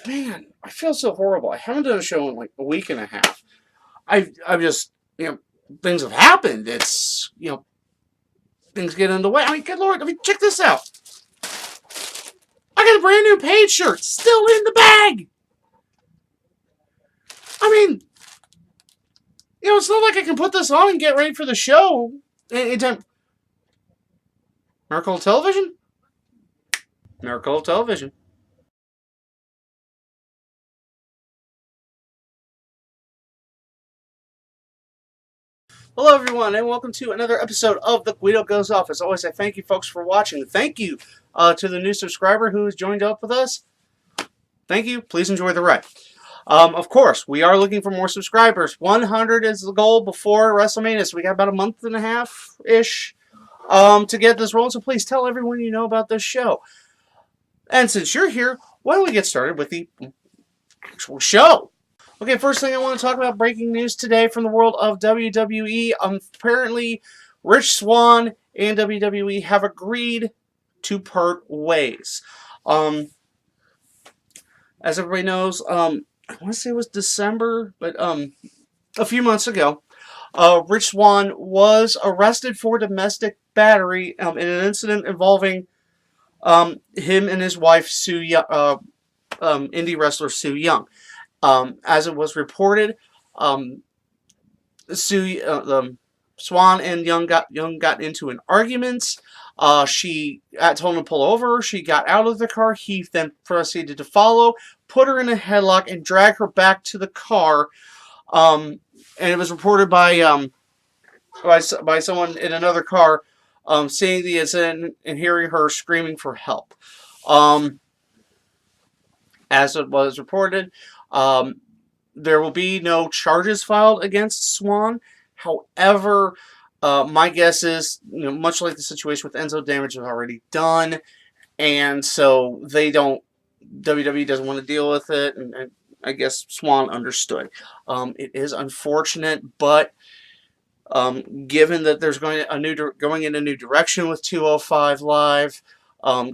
man, I feel so horrible. I haven't done a show in like a week and a half. I've just, things have happened. It's, things get in the way. I mean, good Lord, check this out. I got a brand new Paige shirt still in the bag. I mean, it's not like I can put this on and get ready for the show anytime. Miracle Television? Miracle Television. Hello, everyone, and welcome to another episode of The Guido Goes Off. As always, I thank you folks for watching. Thank you to the new subscriber who has joined up with us. Thank you. Please enjoy the ride. Of course, we are looking for more subscribers. 100 is the goal before WrestleMania, so we got about a month and a half-ish to get this rolling. So please tell everyone you know about this show. And since you're here, why don't we get started with the actual show? Okay, first thing I want to talk about, breaking news today from the world of WWE. Apparently, Rich Swann and WWE have agreed to part ways. As everybody knows, I want to say it was December, but a few months ago, Rich Swann was arrested for domestic battery in an incident involving him and his wife, indie wrestler Su Yung. As it was reported, Swann and Young got into an argument. She told him to pull over. She got out of the car. He then proceeded to follow, put her in a headlock, and drag her back to the car. And it was reported by someone in another car, seeing the incident and hearing her screaming for help. As it was reported, there will be no charges filed against Swann. However, my guess is, much like the situation with Enzo, damage is already done, and so WWE doesn't want to deal with it, and I guess Swann understood. It is unfortunate, but given that there's going in a new direction with 205 Live,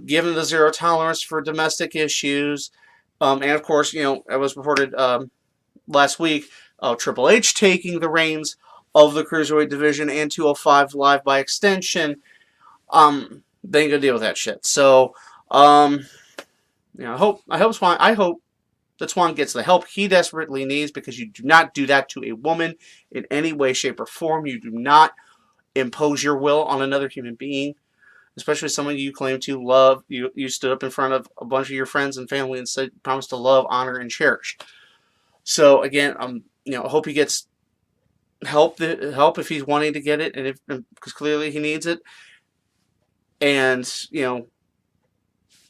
given the zero tolerance for domestic issues, and of course, it was reported last week, Triple H taking the reins of the Cruiserweight division and 205 Live by extension, they ain't gonna deal with that shit. So, I hope that Swann gets the help he desperately needs, because you do not do that to a woman in any way, shape, or form. You do not impose your will on another human being, especially someone you claim to love. You stood up in front of a bunch of your friends and family and said, promised to love, honor, and cherish. So again, I hope he gets help if he's wanting to get it, and because clearly he needs it, and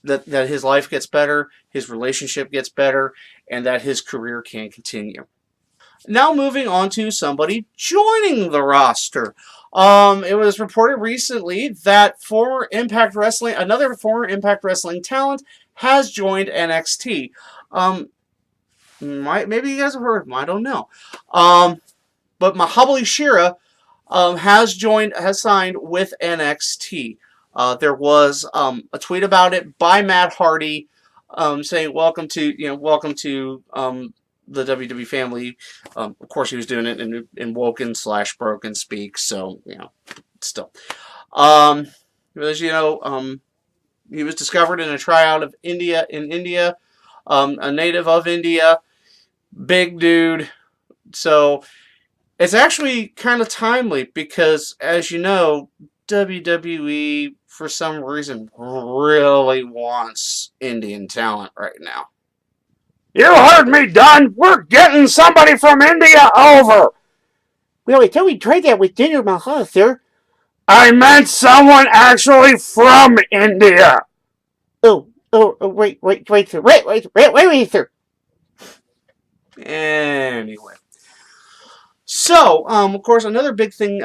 that his life gets better, his relationship gets better, and that his career can continue. Now moving on to somebody joining the roster. It was reported recently that another former Impact Wrestling talent has joined NXT. Maybe you guys have heard of him, I don't know. But Mahabali Shera has signed with NXT. There was a tweet about it by Matt Hardy, saying welcome to the WWE family. Of course, he was doing it in Woken/broken speak, so still. As you know, he was discovered in a tryout in India, a native of India, big dude. So it's actually kind of timely, because, as you know, WWE, for some reason, really wants Indian talent right now. You heard me, Dunn. We're getting somebody from India over. Well, I thought we tried that with Jinder Mahal, sir. I meant someone actually from India. Wait, sir. Wait, sir. Anyway. So, of course, another big thing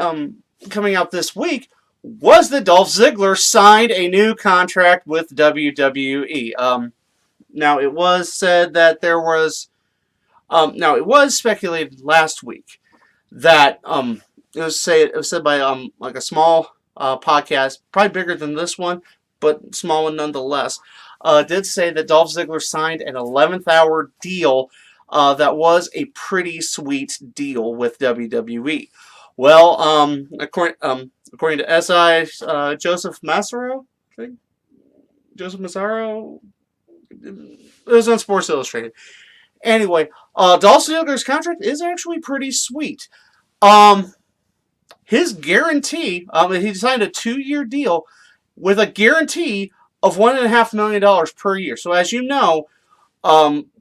coming out this week was that Dolph Ziggler signed a new contract with WWE. Now, it was said that it was speculated last week that it was said by like a small podcast, probably bigger than this one, but small one nonetheless, did say that Dolph Ziggler signed an 11th hour deal that was a pretty sweet deal with WWE. Well, according to SI, Joseph Massaro, I think? Joseph Massaro? It was on Sports Illustrated. Anyway, Dolph Ziggler's contract is actually pretty sweet. His guarantee, he signed a 2-year deal with a guarantee of $1.5 million per year. So as you know,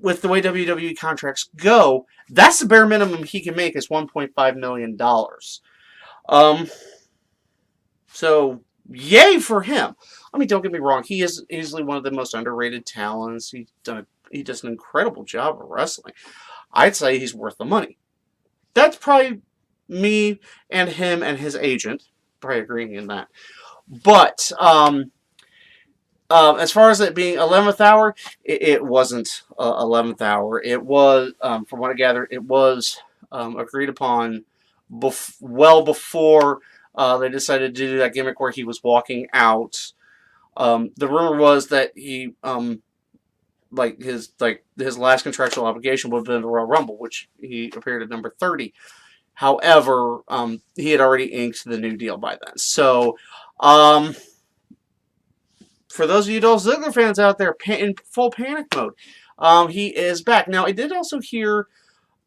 with the way WWE contracts go, that's the bare minimum he can make is $1.5 million. So yay for him. I mean, don't get me wrong, he is easily one of the most underrated talents. He does an incredible job of wrestling. I'd say he's worth the money. That's probably me and him and his agent probably agreeing in that. But as far as it being 11th hour, it wasn't 11th hour. It was, from what I gather, it was agreed upon well before they decided to do that gimmick where he was walking out. The rumor was that he, his last contractual obligation would have been the Royal Rumble, which he appeared at number 30. However, he had already inked the new deal by then. So, for those of you Dolph Ziggler fans out there in full panic mode, he is back. Now, I did also hear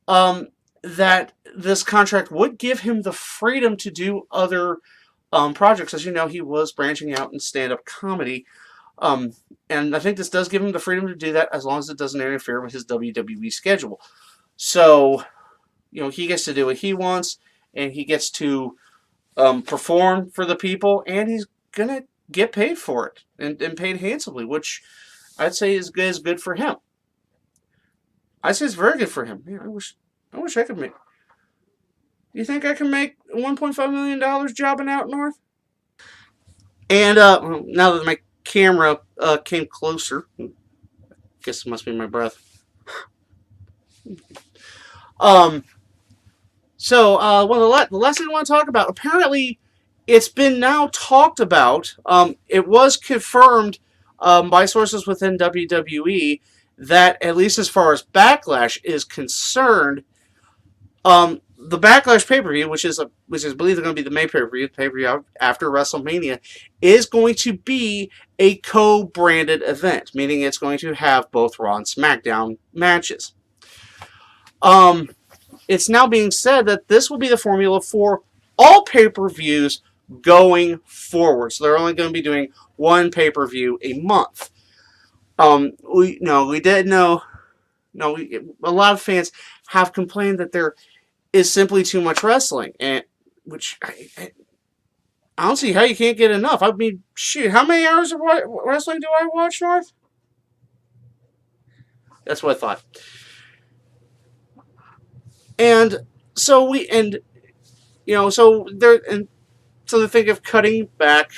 that this contract would give him the freedom to do other projects. As you know, he was branching out in stand-up comedy. And I think this does give him the freedom to do that as long as it doesn't interfere with his WWE schedule. So, he gets to do what he wants, and he gets to perform for the people, and he's going to get paid for it, and paid handsomely, which I'd say is good for him. I'd say it's very good for him. Man, I wish I could make... Do you think I can make $1.5 million jobbing out north? And now that my camera came closer, I guess it must be my breath. So, the last thing I want to talk about, apparently it's been now talked about, it was confirmed by sources within WWE that, at least as far as Backlash is concerned, the Backlash pay-per-view, which is believed going to be the May pay-per-view after WrestleMania, is going to be a co-branded event, meaning it's going to have both Raw and SmackDown matches. It's now being said that this will be the formula for all pay-per-views going forward. So they're only going to be doing one pay-per-view a month. We did know. A lot of fans have complained that there is simply too much wrestling, and which I don't see how you can't get enough. I mean, shoot, how many hours of wrestling do I watch, North? That's what I thought. And so they think of cutting back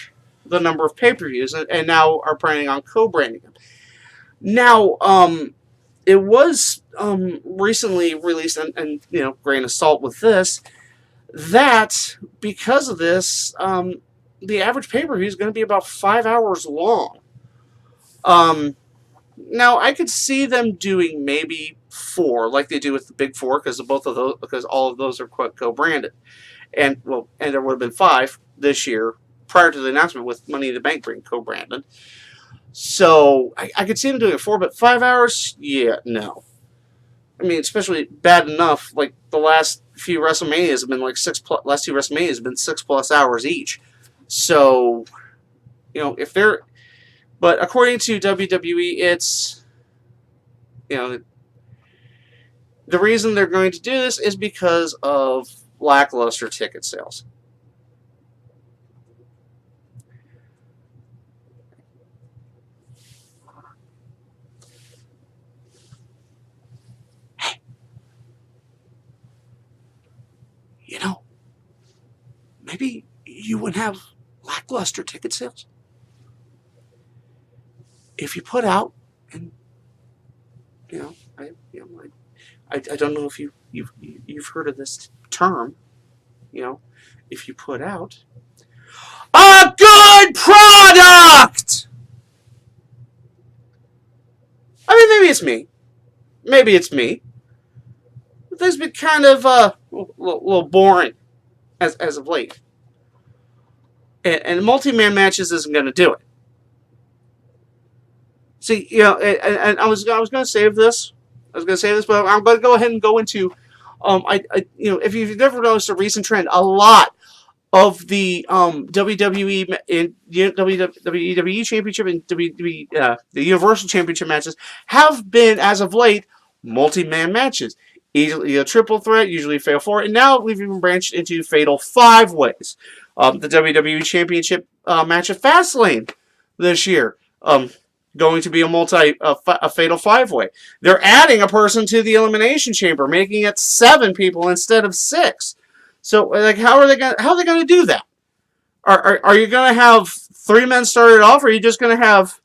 the number of pay-per-views, and now are planning on co-branding them. Now, it was recently released, and grain of salt with this, that because of this, the average pay-per-view is going to be about 5 hours long. Now, I could see them doing maybe 4, like they do with the Big Four, because all of those are co-branded, and there would have been 5 this year prior to the announcement with Money in the Bank being co-branded. So I could see them doing it 4, but 5 hours, yeah, no. I mean, especially bad enough. Like the last few WrestleManias have been like 6+. Last 2 WrestleManias have been 6+ hours each. So if they're, but according to WWE, it's the reason they're going to do this is because of lackluster ticket sales. Maybe you wouldn't have lackluster ticket sales if you put out, and I don't know if you've heard of this term. If you put out a good product. I mean, maybe it's me. Maybe it's me. But things been kind of a little boring as of late. And multi-man matches isn't going to do it. See, and I was going to save this. But I'm going to go ahead and go into, if you've never noticed a recent trend, a lot of the WWE and WWE Championship and WWE the Universal Championship matches have been, as of late, multi-man matches. Easily a triple threat, usually fatal four, and now we've even branched into fatal five ways. The WWE Championship match at Fastlane this year, going to be a fatal five way. They're adding a person to the Elimination Chamber, making it 7 people instead of 6. So, like, how are they going to do that? Are you going to have 3 men started off, or are you just going to have,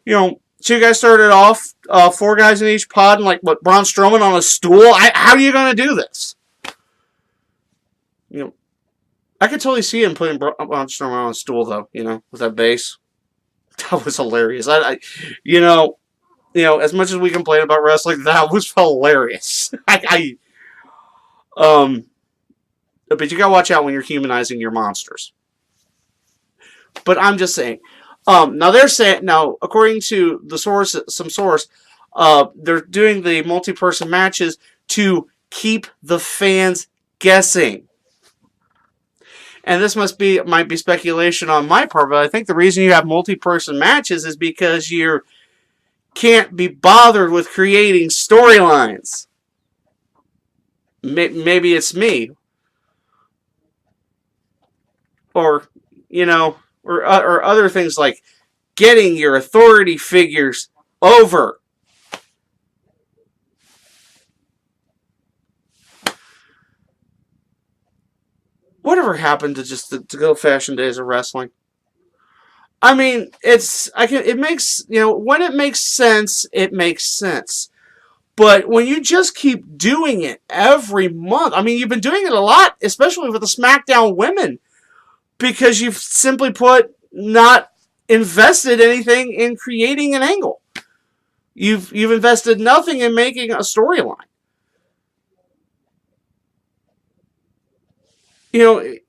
2 guys started off, 4 guys in each pod, and like what, Braun Strowman on a stool? How are you going to do this? I could totally see him putting Braun Strowman on a stool, though. With that bass, that was hilarious. As much as we complain about wrestling, that was hilarious. But you gotta watch out when you're humanizing your monsters. But I'm just saying. Now, according to some source, they're doing the multi-person matches to keep the fans guessing. And this might be speculation on my part, but I think the reason you have multi-person matches is because you can't be bothered with creating storylines. Maybe it's me. Or other things like getting your authority figures over. Whatever happened to just the good-old-fashioned days of wrestling? I mean, it makes, when it makes sense, it makes sense. But when you just keep doing it every month, I mean, you've been doing it a lot, especially with the SmackDown women, because you've simply put not invested anything in creating an angle. You've invested nothing in making a storyline. I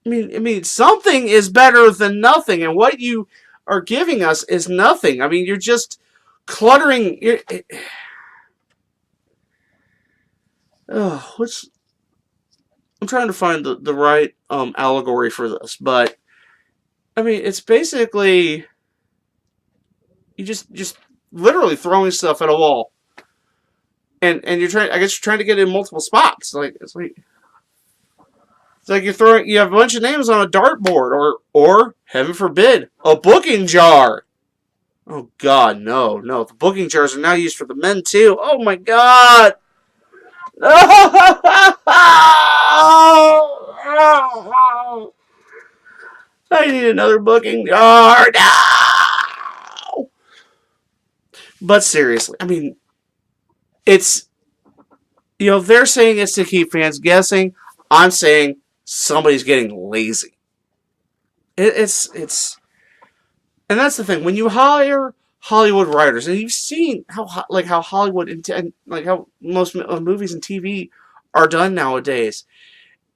mean, something is better than nothing, and what you are giving us is nothing. I mean, you're just cluttering. I'm trying to find the right allegory for this, but I mean, it's basically you just literally throwing stuff at a wall, and you're trying to get in multiple spots. It's like you have a bunch of names on a dartboard, or heaven forbid, a booking jar. Oh God, no! The booking jars are now used for the men too. Oh my God! I need another booking jar. No! But seriously, I mean, it's they're saying it's to keep fans guessing. I'm saying somebody's getting lazy. It's and that's the thing. When you hire Hollywood writers, and you've seen how Hollywood and how most movies and TV are done nowadays,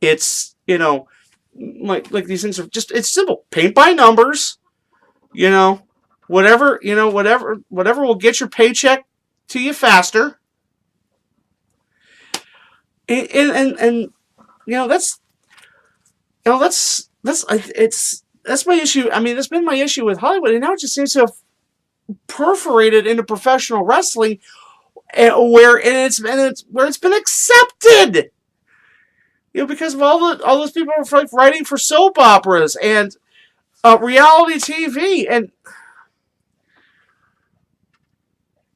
it's like these things are just, it's simple. Paint by numbers. Whatever will get your paycheck to you faster. And that's my issue. I mean, that's been my issue with Hollywood, and now it just seems to have perforated into professional wrestling, where it's been accepted. Because of all those people are writing for soap operas and reality TV, and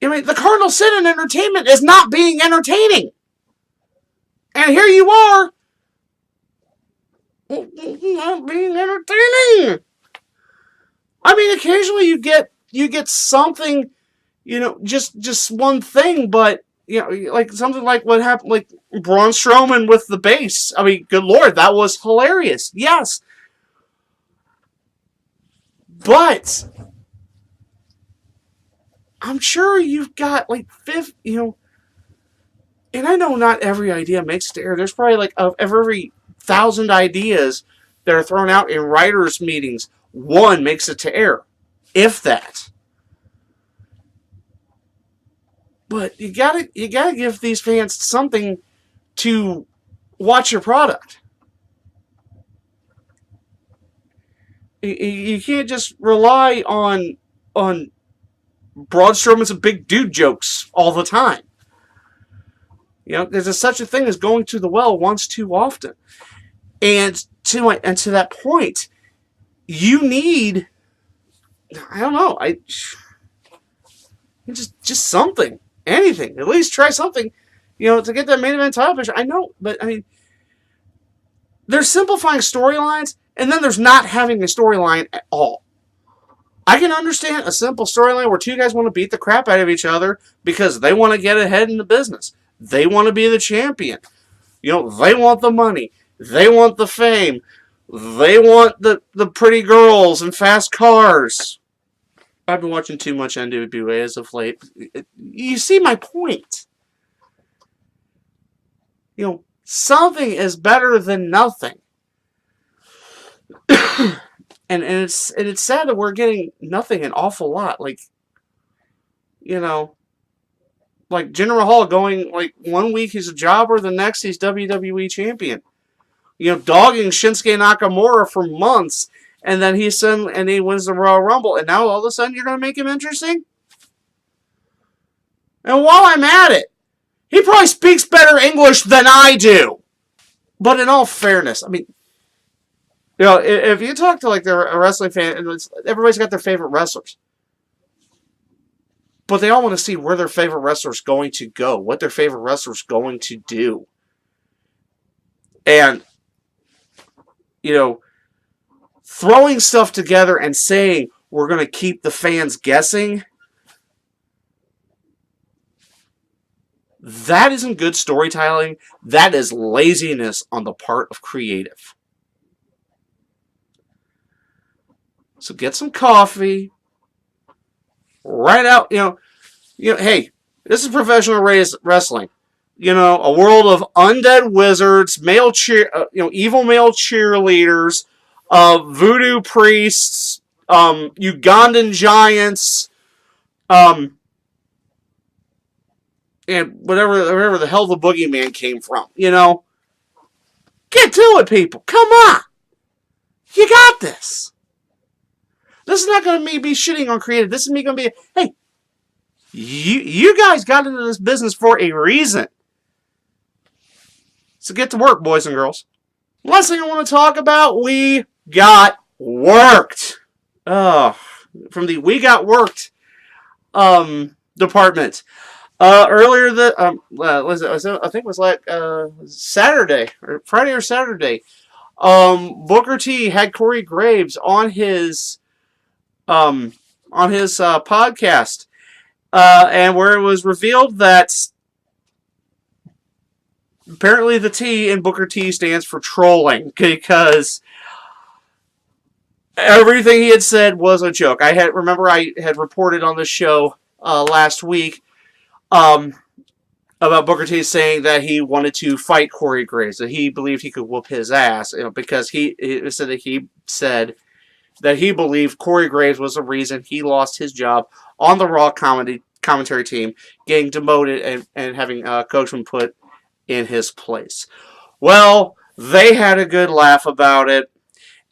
I mean, the cardinal sin in entertainment is not being entertaining. And here you are, not being entertaining. I mean, occasionally you get something, just one thing, but like something like what happened, like Braun Strowman with the bass. I mean, good Lord, that was hilarious. Yes, but I'm sure you've got like and I know not every idea makes it to air. There's probably like of every 1,000 ideas that are thrown out in writers' meetings, one makes it to air, if that. But you gotta give these fans something to watch your product. You can't just rely on Braun Strowman's and big dude jokes all the time. There's such a thing as going to the well once too often. And to that point, you need, I don't know, just something, anything. At least try something, to get that main event title picture. I know, but I mean, they're simplifying storylines, and then there's not having a storyline at all. I can understand a simple storyline where two guys want to beat the crap out of each other because they want to get ahead in the business. They want to be the champion. They want the money. They want the fame. They want the pretty girls and fast cars. I've been watching too much NWA as of late. You see my point. Something is better than nothing. and it's sad that we're getting nothing an awful lot. Like Jinder Mahal going, like, 1 week he's a jobber, the next he's WWE champion. Dogging Shinsuke Nakamura for months, and then he wins the Royal Rumble, and now all of a sudden you're going to make him interesting? And while I'm at it, he probably speaks better English than I do. But in all fairness, I mean, if you talk to, like, a wrestling fan, everybody's got their favorite wrestlers. But they all want to see where their favorite wrestler's going to go, what their favorite wrestler's going to do. And, throwing stuff together and saying we're going to keep the fans guessing, that isn't good storytelling. That is laziness on the part of creative. So get some coffee. Write out, hey, this is professional wrestling. A world of undead wizards, evil male cheerleaders, voodoo priests, Ugandan giants, and wherever the hell the boogeyman came from. Get to it, people. Come on. You got this. This is not going to be shitting on creative. This is me going to be, hey, you guys got into this business for a reason. So get to work, boys and girls. Last thing I want to talk about, we got worked. From the We Got Worked department. Earlier, I think it was like Saturday, or Friday or Saturday, Booker T had Corey Graves on his podcast, and where it was revealed that apparently the T in Booker T stands for trolling, because everything he had said was a joke. I had reported on this show last week about Booker T saying that he wanted to fight Corey Graves, that he believed he could whoop his ass, because he said that he believed Corey Graves was the reason he lost his job on the Raw commentary team, getting demoted and having Coachman put in his place. Well, they had a good laugh about it,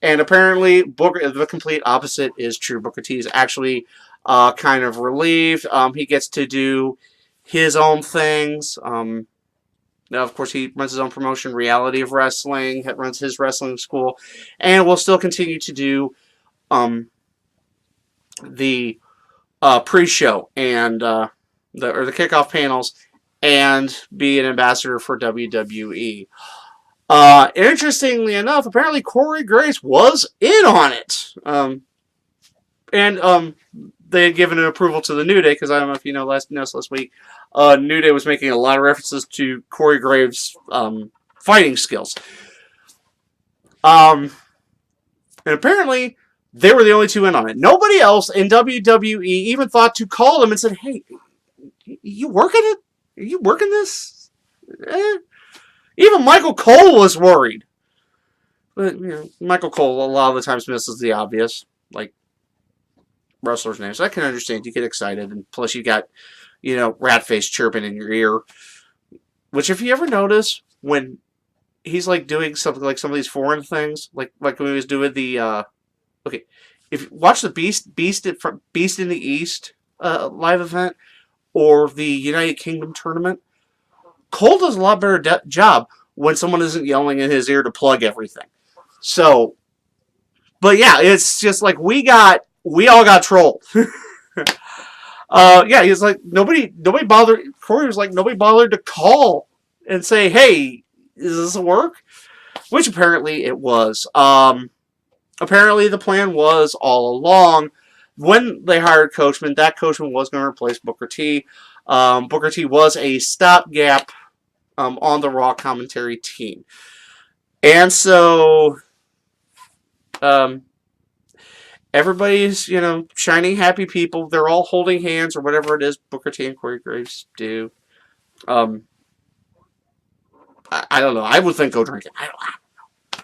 and apparently the complete opposite is true. Booker T is actually kind of relieved. He gets to do his own things. Now, of course, he runs his own promotion, Reality of Wrestling, runs his wrestling school, and will still continue to do the pre-show and the kickoff panels, and be an ambassador for WWE. Interestingly enough, apparently Corey Graves was in on it. And they had given an approval to the New Day, because I don't know if you know last week, New Day was making a lot of references to Corey Graves' fighting skills. And apparently They were the only two in on it. Nobody else in WWE even thought to call them and said, "Hey, you working it? Are you working this?" Even Michael Cole was worried. But Michael Cole a lot of the times misses the obvious, like wrestlers' names. I can understand. You get excited, and plus you got Ratface chirping in your ear. Which, if you ever notice, when he's like doing something like some of these foreign things, like when he was doing the okay, if you watch the Beast in the East live event or the United Kingdom tournament, Cole does a lot better job when someone isn't yelling in his ear to plug everything. So, but yeah, it's just like we all got trolled. Yeah, he's like nobody bothered. Corey was like nobody bothered to call and say, "Hey, is this a work?" Which apparently it was. Apparently the plan was all along when they hired Coachman. That Coachman was going to replace Booker T. Booker T was a stopgap on the Raw commentary team, and so everybody's shiny happy people. They're all holding hands or whatever it is Booker T and Corey Graves do. I don't know. I would think go drinking. I don't know.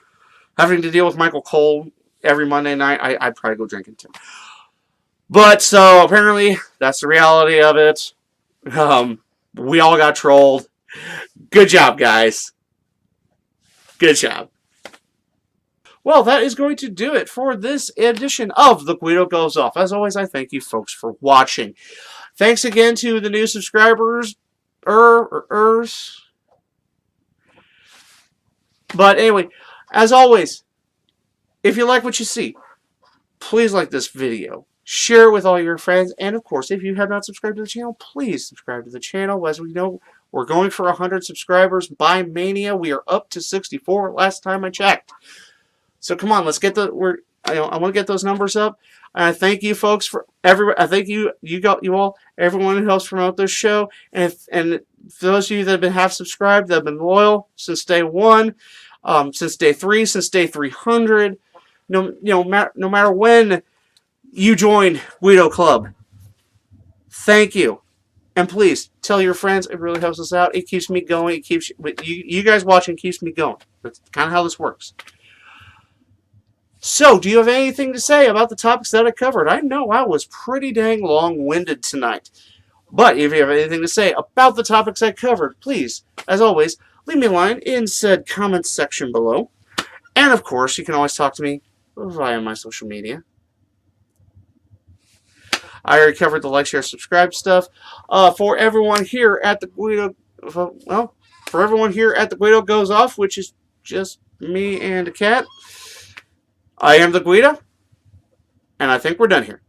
Having to deal with Michael Cole every Monday night, I'd probably go drinking too. But so apparently that's the reality of it. We all got trolled. Good job, guys. Good job. Well, that is going to do it for this edition of The Guido Goes Off. As always, I thank you folks for watching. Thanks again to the new subscribers. But anyway, as always, if you like what you see, please like this video. Share it with all your friends. And of course, if you have not subscribed to the channel, please subscribe to the channel. As we know, we're going for 100 subscribers by Mania. We are up to 64 last time I checked. So come on, let's get I want to get those numbers up. And I thank you folks for I thank you all, everyone who helps promote this show. And for those of you that have been half subscribed, that have been loyal since day 1, since day 3, since day 300. No matter when you join Guido Club, thank you. And please tell your friends. It really helps us out. It keeps me going. It keeps you guys watching keeps me going. That's kind of how this works. So, do you have anything to say about the topics that I covered? I know I was pretty dang long-winded tonight. But if you have anything to say about the topics I covered, please, as always, leave me a line in said comments section below. And, of course, you can always talk to me via my social media. I already covered the like, share, subscribe stuff. For everyone here at the Guido, for everyone here at the Guido Goes Off, which is just me and a cat, I am the Guido, and I think we're done here.